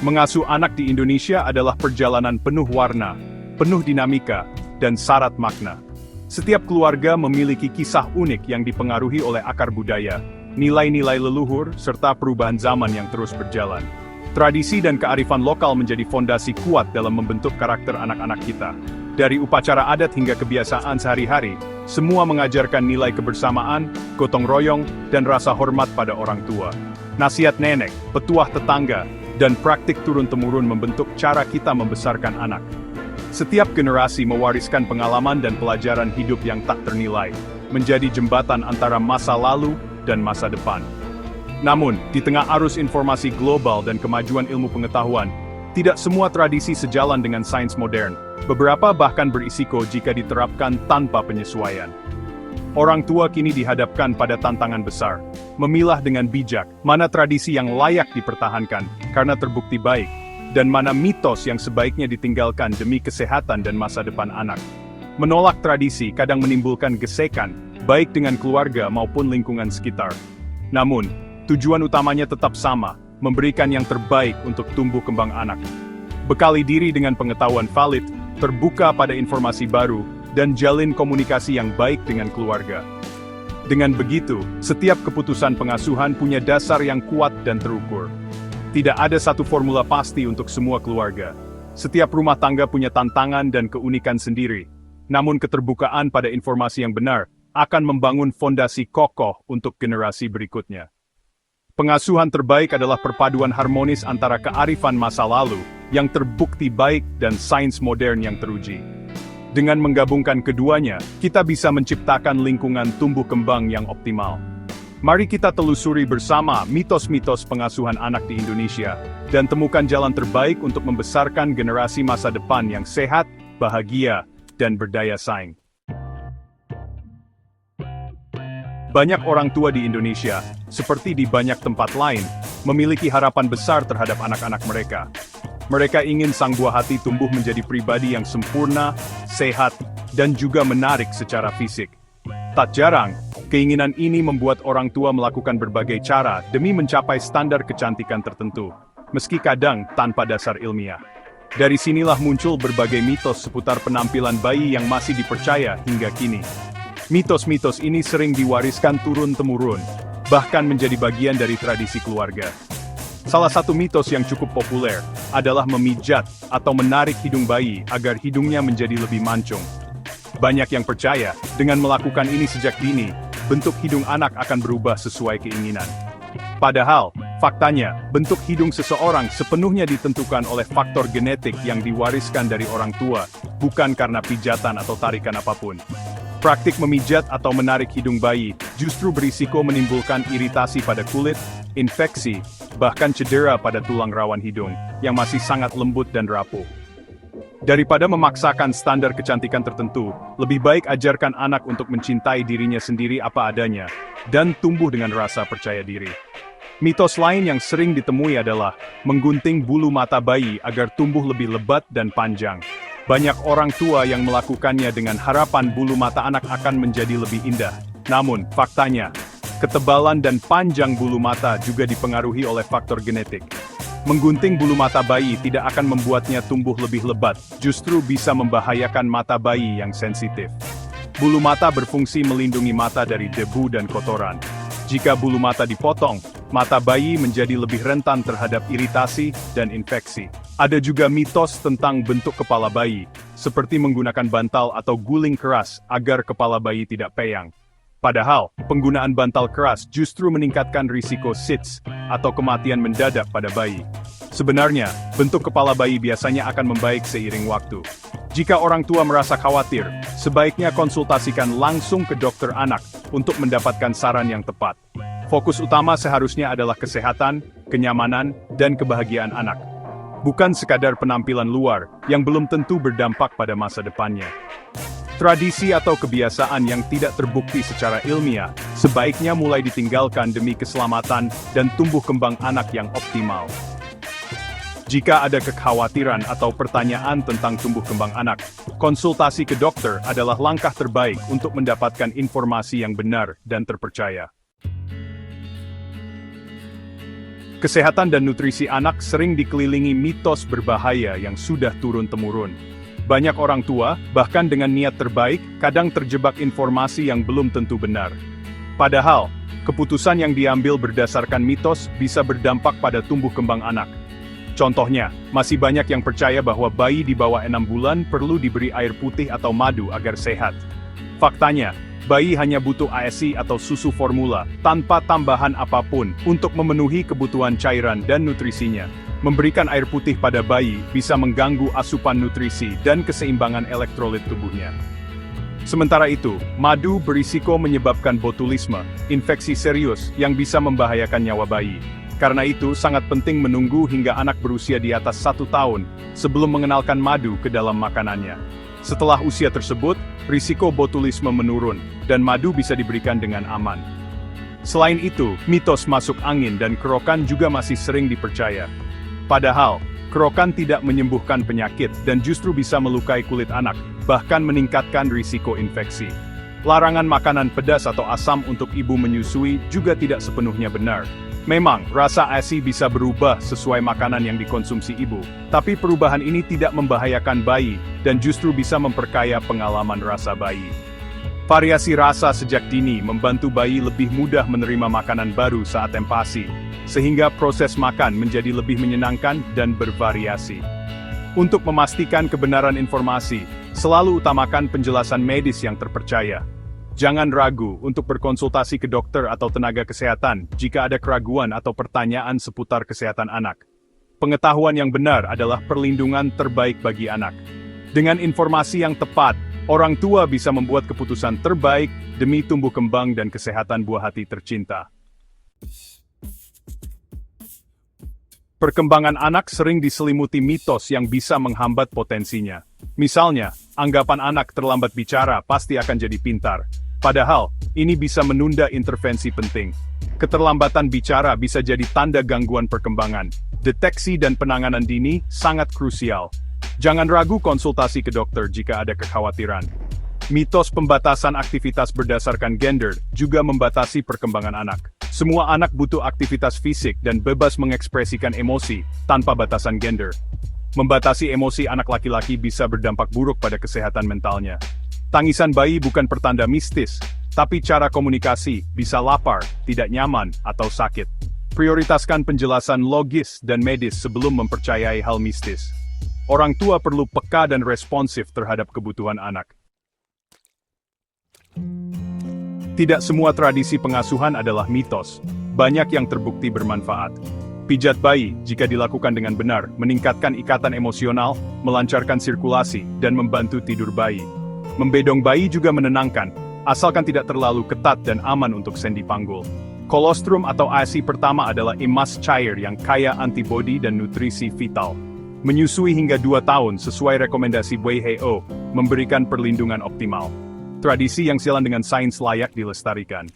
Mengasuh anak di Indonesia adalah perjalanan penuh warna, penuh dinamika, dan syarat makna. Setiap keluarga memiliki kisah unik yang dipengaruhi oleh akar budaya, nilai-nilai leluhur, serta perubahan zaman yang terus berjalan. Tradisi dan kearifan lokal menjadi fondasi kuat dalam membentuk karakter anak-anak kita. Dari upacara adat hingga kebiasaan sehari-hari, semua mengajarkan nilai kebersamaan, gotong royong, dan rasa hormat pada orang tua. Nasihat nenek, petuah tetangga, dan praktik turun-temurun membentuk cara kita membesarkan anak. Setiap generasi mewariskan pengalaman dan pelajaran hidup yang tak ternilai, menjadi jembatan antara masa lalu dan masa depan. Namun, di tengah arus informasi global dan kemajuan ilmu pengetahuan, tidak semua tradisi sejalan dengan sains modern. Beberapa bahkan berisiko jika diterapkan tanpa penyesuaian. Orang tua kini dihadapkan pada tantangan besar, memilah dengan bijak mana tradisi yang layak dipertahankan karena terbukti baik, dan mana mitos yang sebaiknya ditinggalkan demi kesehatan dan masa depan anak. Menolak tradisi kadang menimbulkan gesekan, baik dengan keluarga maupun lingkungan sekitar. Namun, tujuan utamanya tetap sama, memberikan yang terbaik untuk tumbuh kembang anak. Bekali diri dengan pengetahuan valid, terbuka pada informasi baru, dan jalin komunikasi yang baik dengan keluarga. Dengan begitu, setiap keputusan pengasuhan punya dasar yang kuat dan terukur. Tidak ada satu formula pasti untuk semua keluarga. Setiap rumah tangga punya tantangan dan keunikan sendiri. Namun keterbukaan pada informasi yang benar akan membangun fondasi kokoh untuk generasi berikutnya. Pengasuhan terbaik adalah perpaduan harmonis antara kearifan masa lalu yang terbukti baik dan sains modern yang teruji. Dengan menggabungkan keduanya, kita bisa menciptakan lingkungan tumbuh kembang yang optimal. Mari kita telusuri bersama mitos-mitos pengasuhan anak di Indonesia, dan temukan jalan terbaik untuk membesarkan generasi masa depan yang sehat, bahagia, dan berdaya saing. Banyak orang tua di Indonesia, seperti di banyak tempat lain, memiliki harapan besar terhadap anak-anak mereka. Mereka ingin sang buah hati tumbuh menjadi pribadi yang sempurna, sehat, dan juga menarik secara fisik. Tak jarang, keinginan ini membuat orang tua melakukan berbagai cara demi mencapai standar kecantikan tertentu, meski kadang tanpa dasar ilmiah. Dari sinilah muncul berbagai mitos seputar penampilan bayi yang masih dipercaya hingga kini. Mitos-mitos ini sering diwariskan turun-temurun, bahkan menjadi bagian dari tradisi keluarga. Salah satu mitos yang cukup populer adalah memijat atau menarik hidung bayi agar hidungnya menjadi lebih mancung. Banyak yang percaya, dengan melakukan ini sejak dini, bentuk hidung anak akan berubah sesuai keinginan. Padahal, faktanya, bentuk hidung seseorang sepenuhnya ditentukan oleh faktor genetik yang diwariskan dari orang tua, bukan karena pijatan atau tarikan apapun. Praktik memijat atau menarik hidung bayi justru berisiko menimbulkan iritasi pada kulit, infeksi, bahkan cedera pada tulang rawan hidung, yang masih sangat lembut dan rapuh. Daripada memaksakan standar kecantikan tertentu, lebih baik ajarkan anak untuk mencintai dirinya sendiri apa adanya, dan tumbuh dengan rasa percaya diri. Mitos lain yang sering ditemui adalah menggunting bulu mata bayi agar tumbuh lebih lebat dan panjang. Banyak orang tua yang melakukannya dengan harapan bulu mata anak akan menjadi lebih indah. Namun, faktanya, ketebalan dan panjang bulu mata juga dipengaruhi oleh faktor genetik. Menggunting bulu mata bayi tidak akan membuatnya tumbuh lebih lebat, justru bisa membahayakan mata bayi yang sensitif. Bulu mata berfungsi melindungi mata dari debu dan kotoran. Jika bulu mata dipotong, mata bayi menjadi lebih rentan terhadap iritasi dan infeksi. Ada juga mitos tentang bentuk kepala bayi, seperti menggunakan bantal atau guling keras agar kepala bayi tidak peyang. Padahal, penggunaan bantal keras justru meningkatkan risiko SIDS atau kematian mendadak pada bayi. Sebenarnya, bentuk kepala bayi biasanya akan membaik seiring waktu. Jika orang tua merasa khawatir, sebaiknya konsultasikan langsung ke dokter anak untuk mendapatkan saran yang tepat. Fokus utama seharusnya adalah kesehatan, kenyamanan, dan kebahagiaan anak. Bukan sekadar penampilan luar yang belum tentu berdampak pada masa depannya. Tradisi atau kebiasaan yang tidak terbukti secara ilmiah sebaiknya mulai ditinggalkan demi keselamatan dan tumbuh kembang anak yang optimal. Jika ada kekhawatiran atau pertanyaan tentang tumbuh kembang anak, konsultasi ke dokter adalah langkah terbaik untuk mendapatkan informasi yang benar dan terpercaya. Kesehatan dan nutrisi anak sering dikelilingi mitos berbahaya yang sudah turun-temurun. Banyak orang tua, bahkan dengan niat terbaik, kadang terjebak informasi yang belum tentu benar. Padahal, keputusan yang diambil berdasarkan mitos bisa berdampak pada tumbuh kembang anak. Contohnya, masih banyak yang percaya bahwa bayi di bawah 6 bulan perlu diberi air putih atau madu agar sehat. Faktanya, bayi hanya butuh ASI atau susu formula, tanpa tambahan apapun, untuk memenuhi kebutuhan cairan dan nutrisinya. Memberikan air putih pada bayi bisa mengganggu asupan nutrisi dan keseimbangan elektrolit tubuhnya. Sementara itu, madu berisiko menyebabkan botulisme, infeksi serius yang bisa membahayakan nyawa bayi. Karena itu, sangat penting menunggu hingga anak berusia di atas 1 tahun, sebelum mengenalkan madu ke dalam makanannya. Setelah usia tersebut, risiko botulisme menurun, dan madu bisa diberikan dengan aman. Selain itu, mitos masuk angin dan kerokan juga masih sering dipercaya. Padahal, kerokan tidak menyembuhkan penyakit dan justru bisa melukai kulit anak, bahkan meningkatkan risiko infeksi. Larangan makanan pedas atau asam untuk ibu menyusui juga tidak sepenuhnya benar. Memang, rasa ASI bisa berubah sesuai makanan yang dikonsumsi ibu, tapi perubahan ini tidak membahayakan bayi, dan justru bisa memperkaya pengalaman rasa bayi. Variasi rasa sejak dini membantu bayi lebih mudah menerima makanan baru saat empasi, sehingga proses makan menjadi lebih menyenangkan dan bervariasi. Untuk memastikan kebenaran informasi, selalu utamakan penjelasan medis yang terpercaya. Jangan ragu untuk berkonsultasi ke dokter atau tenaga kesehatan jika ada keraguan atau pertanyaan seputar kesehatan anak. Pengetahuan yang benar adalah perlindungan terbaik bagi anak. Dengan informasi yang tepat, orang tua bisa membuat keputusan terbaik demi tumbuh kembang dan kesehatan buah hati tercinta. Perkembangan anak sering diselimuti mitos yang bisa menghambat potensinya. Misalnya, anggapan anak terlambat bicara pasti akan jadi pintar. Padahal, ini bisa menunda intervensi penting. Keterlambatan bicara bisa jadi tanda gangguan perkembangan. Deteksi dan penanganan dini sangat krusial. Jangan ragu konsultasi ke dokter jika ada kekhawatiran. Mitos pembatasan aktivitas berdasarkan gender juga membatasi perkembangan anak. Semua anak butuh aktivitas fisik dan bebas mengekspresikan emosi tanpa batasan gender. Membatasi emosi anak laki-laki bisa berdampak buruk pada kesehatan mentalnya. Tangisan bayi bukan pertanda mistis, tapi cara komunikasi bisa lapar, tidak nyaman, atau sakit. Prioritaskan penjelasan logis dan medis sebelum mempercayai hal mistis. Orang tua perlu peka dan responsif terhadap kebutuhan anak. Tidak semua tradisi pengasuhan adalah mitos. Banyak yang terbukti bermanfaat. Pijat bayi, jika dilakukan dengan benar, meningkatkan ikatan emosional, melancarkan sirkulasi, dan membantu tidur bayi. Membedong bayi juga menenangkan, asalkan tidak terlalu ketat dan aman untuk sendi panggul. Kolostrum atau ASI pertama adalah emas cair yang kaya antibodi dan nutrisi vital. Menyusui hingga 2 tahun sesuai rekomendasi WHO, memberikan perlindungan optimal. Tradisi yang sejalan dengan sains layak dilestarikan.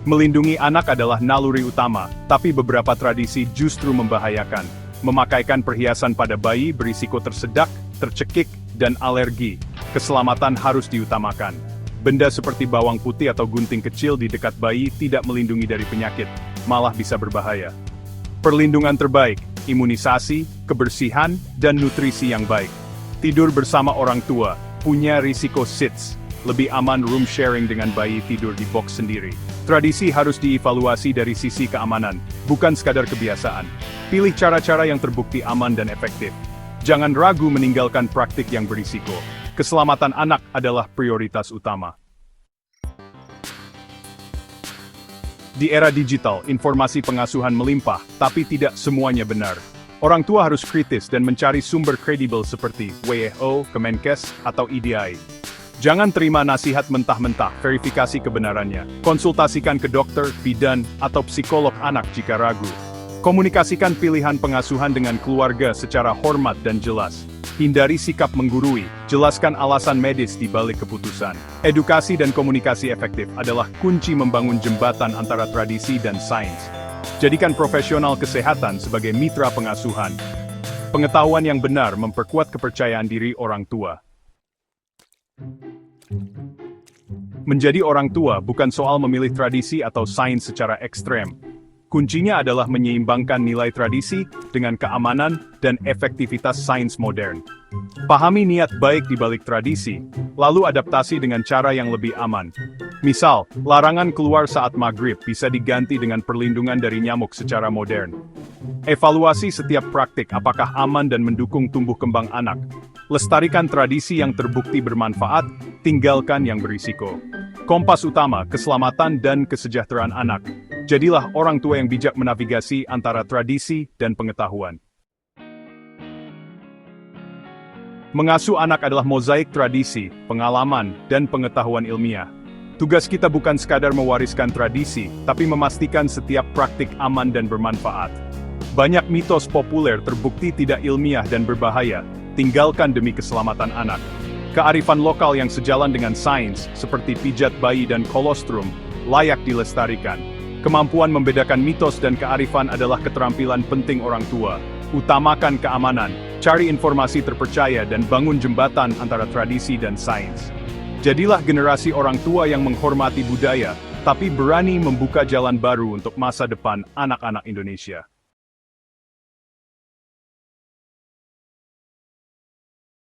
Melindungi anak adalah naluri utama, tapi beberapa tradisi justru membahayakan. Memakaikan perhiasan pada bayi berisiko tersedak, tercekik, dan alergi. Keselamatan harus diutamakan. Benda seperti bawang putih atau gunting kecil di dekat bayi tidak melindungi dari penyakit, malah bisa berbahaya. Perlindungan terbaik, imunisasi, kebersihan, dan nutrisi yang baik. Tidur bersama orang tua, punya risiko SIDS. Lebih aman room sharing dengan bayi tidur di box sendiri. Tradisi harus dievaluasi dari sisi keamanan, bukan sekadar kebiasaan. Pilih cara-cara yang terbukti aman dan efektif. Jangan ragu meninggalkan praktik yang berisiko. Keselamatan anak adalah prioritas utama. Di era digital, informasi pengasuhan melimpah, tapi tidak semuanya benar. Orang tua harus kritis dan mencari sumber kredibel seperti WHO, Kemenkes, atau EDI. Jangan terima nasihat mentah-mentah, verifikasi kebenarannya. Konsultasikan ke dokter, bidan, atau psikolog anak jika ragu. Komunikasikan pilihan pengasuhan dengan keluarga secara hormat dan jelas. Hindari sikap menggurui, jelaskan alasan medis di balik keputusan. Edukasi dan komunikasi efektif adalah kunci membangun jembatan antara tradisi dan sains. Jadikan profesional kesehatan sebagai mitra pengasuhan. Pengetahuan yang benar memperkuat kepercayaan diri orang tua. Menjadi orang tua bukan soal memilih tradisi atau sains secara ekstrem. Kuncinya adalah menyeimbangkan nilai tradisi dengan keamanan dan efektivitas sains modern. Pahami niat baik di balik tradisi, lalu adaptasi dengan cara yang lebih aman. Misal, larangan keluar saat maghrib bisa diganti dengan perlindungan dari nyamuk secara modern. Evaluasi setiap praktik apakah aman dan mendukung tumbuh kembang anak. Lestarikan tradisi yang terbukti bermanfaat, tinggalkan yang berisiko. Kompas utama, keselamatan dan kesejahteraan anak. Jadilah orang tua yang bijak menavigasi antara tradisi dan pengetahuan. Mengasuh anak adalah mozaik tradisi, pengalaman, dan pengetahuan ilmiah. Tugas kita bukan sekadar mewariskan tradisi, tapi memastikan setiap praktik aman dan bermanfaat. Banyak mitos populer terbukti tidak ilmiah dan berbahaya, tinggalkan demi keselamatan anak. Kearifan lokal yang sejalan dengan sains, seperti pijat bayi dan kolostrum, layak dilestarikan. Kemampuan membedakan mitos dan kearifan adalah keterampilan penting orang tua. Utamakan keamanan, cari informasi terpercaya dan bangun jembatan antara tradisi dan sains. Jadilah generasi orang tua yang menghormati budaya, tapi berani membuka jalan baru untuk masa depan anak-anak Indonesia.